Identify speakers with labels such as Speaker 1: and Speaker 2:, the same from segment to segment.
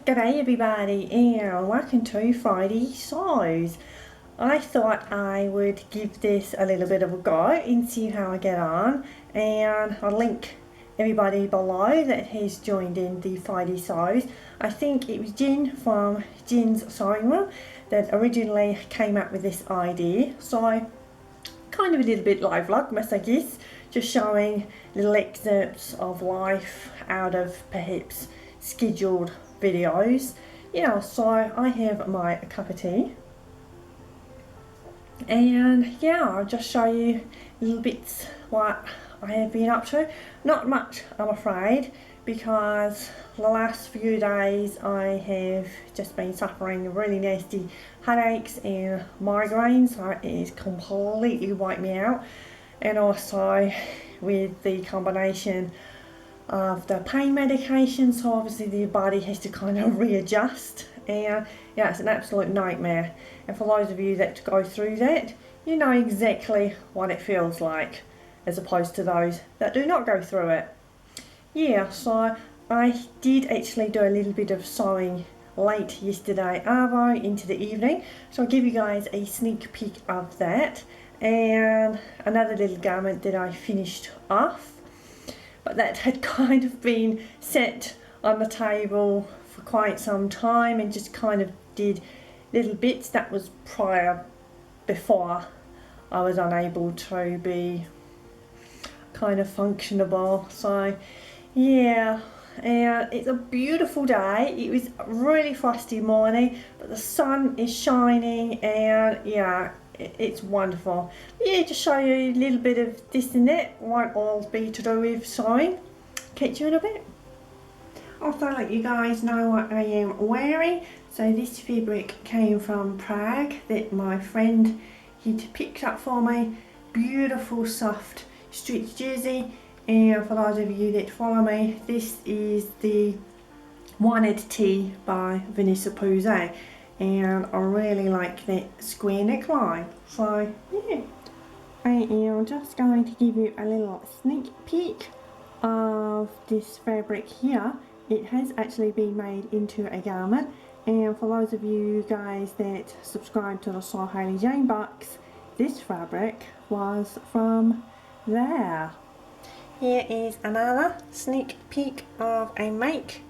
Speaker 1: G'day everybody and welcome to Friday Sews. I thought I would give this a little bit of a go and see how I get on, and I'll link everybody below that has joined in the Friday Sews. I think it was Jen from Jen's Sewing Room that originally came up with this idea, so kind of a little bit like Vlogmas I guess, just showing little excerpts of life out of perhaps scheduled videos. Yeah, so I have my cup of tea and yeah, I'll just show you little bits what I have been up to. Not much, I'm afraid, because the last few days I have just been suffering really nasty headaches and migraines, so it has completely wiped me out. And also with the combination of the pain medication, so obviously the body has to kind of readjust, and yeah, it's an absolute nightmare. And for those of you that go through that, you know exactly what it feels like, as opposed to those that do not go through it. Yeah, so I did actually do a little bit of sewing late yesterday arvo into the evening, so I'll give you guys a sneak peek of that. And another little garment that I finished off, but that had kind of been set on the table for quite some time and just kind of did little bits. That was before I was unable to be kind of functionable. So yeah, and it's a beautiful day. It was a really frosty morning, but the sun is shining and yeah, it's wonderful. Yeah, just show you a little bit of this and that. Won't all be to do with sewing. Catch you in a bit. Also, let you guys know what I am wearing. So this fabric came from Prague that my friend had picked up for me. Beautiful soft stretch jersey. And for those of you that follow me, this is the Wanted Tee by Vanessa Pouze, and I really like that square neckline. So yeah, I am just going to give you a little sneak peek of this fabric here. It has actually been made into a garment, and for those of you guys that subscribe to the Sew Hayley Jane box, this fabric was from there. Here is another sneak peek of a make,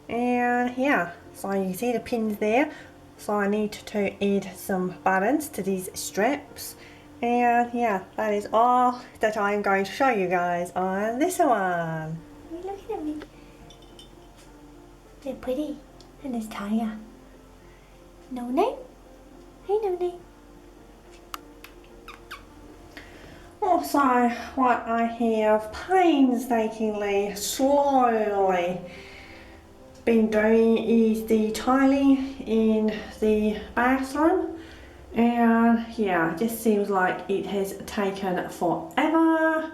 Speaker 1: and yeah, so you see the pins there. So I need to add some buttons to these straps, and yeah, that is all that I am going to show you guys on this one. Are you looking at me? They're pretty, and there's Taya. No name? Hey, no name. Also, what I have painstakingly, slowly been doing is the tiling in the bathroom, and yeah, it just seems like it has taken forever,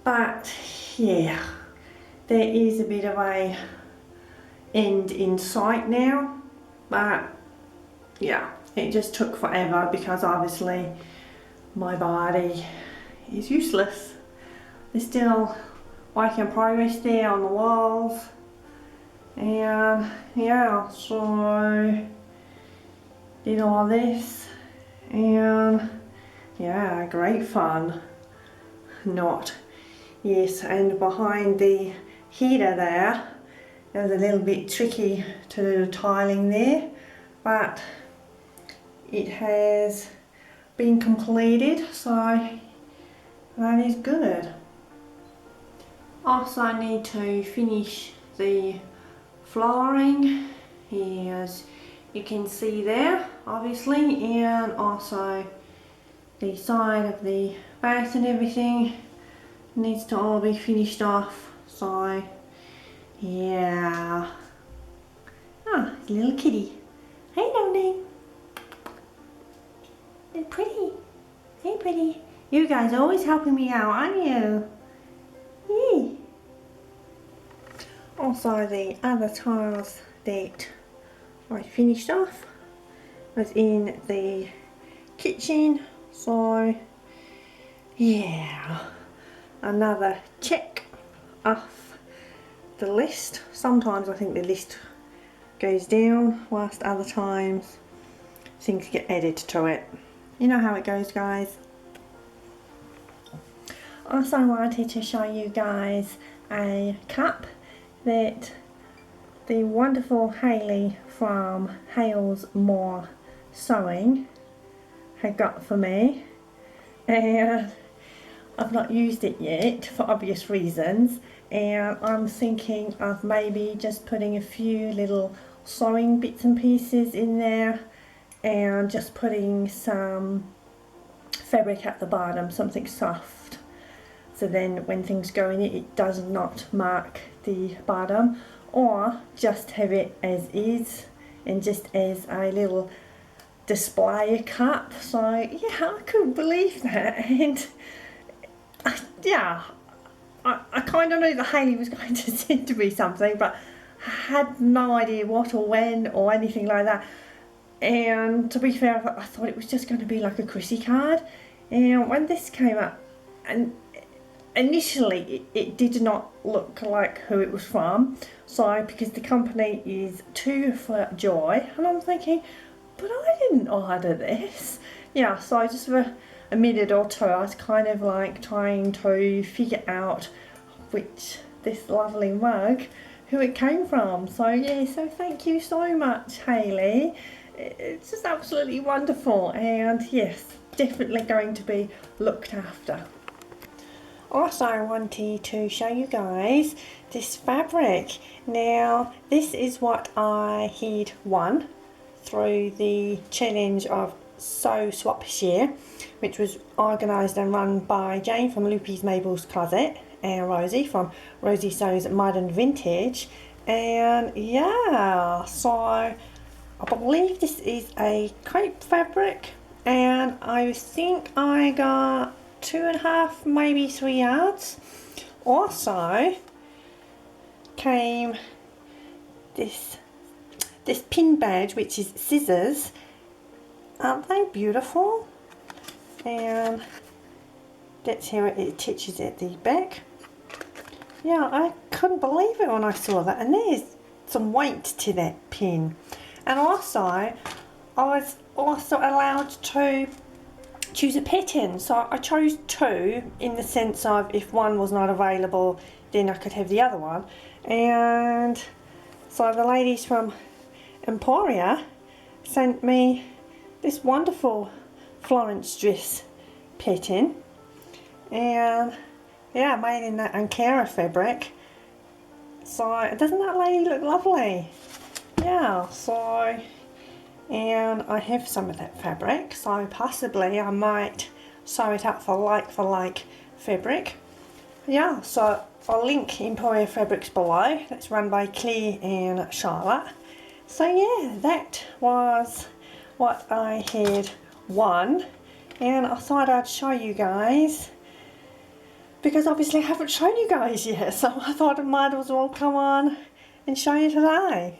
Speaker 1: but yeah, there is a bit of a end in sight now. But yeah, it just took forever because obviously my body is useless. There's still work in progress there on the walls, and yeah, so did all this, and yeah, great fun. Not, yes, and behind the heater there, it was a little bit tricky to do the tiling there, but it has been completed, so that is good. Also need to finish the flooring, as you can see there obviously, and also the side of the bath and everything needs to all be finished off. So Yeah. Ah, little kitty. Hey, Noni. They're pretty. Hey, pretty. You guys are always helping me out, aren't you? Yeah. Also, the other tiles that I finished off was in the kitchen. So, yeah. Another check off the list. Sometimes I think the list goes down, whilst other times things get added to it. You know how it goes, guys. Also wanted to show you guys a cup that the wonderful Hayley from Hales More Sewing had got for me, and I've not used it yet for obvious reasons, and I'm thinking of maybe just putting a few little sewing bits and pieces in there and just putting some fabric at the bottom, something soft, so then when things go in it, it does not mark the bottom, or just have it as is and just as a little display cup. So yeah, I couldn't believe that, and yeah, I kind of knew that Hayley was going to send me something, but I had no idea what or when or anything like that. And to be fair, I thought it was just going to be like a Chrissy card. And when this came up, and initially it did not look like who it was from. So because the company is Two for Joy, and I'm thinking, but I didn't order this. Yeah, so just for a minute or two I was kind of like trying to figure out which this lovely mug, who it came from. So yeah, so thank you so much, Hayley. It's just absolutely wonderful, and yes, definitely going to be looked after. Also, I wanted to show you guys this fabric. Now, this is what I had won through the challenge of Sew Swap Share, which was organised and run by Jane from Loopy's Mabel's Closet and Rosie from Rosie Sews Modern Vintage. And yeah, so I believe this is a crepe fabric, and I think I got 2.5, maybe 3 yards. Also came this pin badge, which is scissors. Aren't they beautiful? And that's how it attaches at the back. Yeah, I couldn't believe it when I saw that, and there's some weight to that pin. And also, I was also allowed to choose a pattern, so I chose 2 in the sense of if one was not available, then I could have the other one. And so the ladies from Emporia sent me this wonderful Florence dress pattern, and yeah, made in that Ankara fabric. So doesn't that lady look lovely? Yeah, so, and I have some of that fabric, so possibly I might sew it up for like fabric. Yeah, so I'll link Emporia Fabrics below. That's run by Claire and Charlotte. So yeah, that was what I had won, and I thought I'd show you guys, because obviously I haven't shown you guys yet, so I thought I might as well come on and show you today.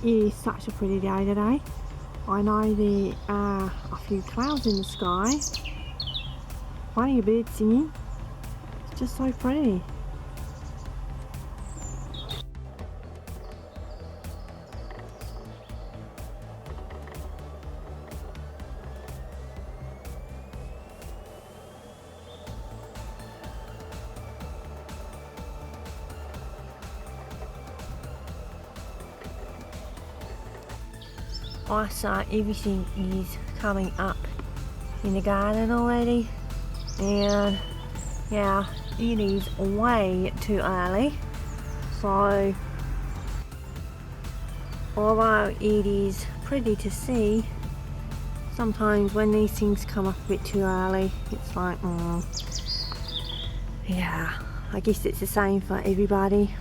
Speaker 1: It is such a pretty day today. I know there are a few clouds in the sky. Funny, a bird singing. It's just so pretty. Also, everything is coming up in the garden already, and yeah, it is way too early. So although it is pretty to see, sometimes when these things come up a bit too early, it's like, yeah, I guess it's the same for everybody.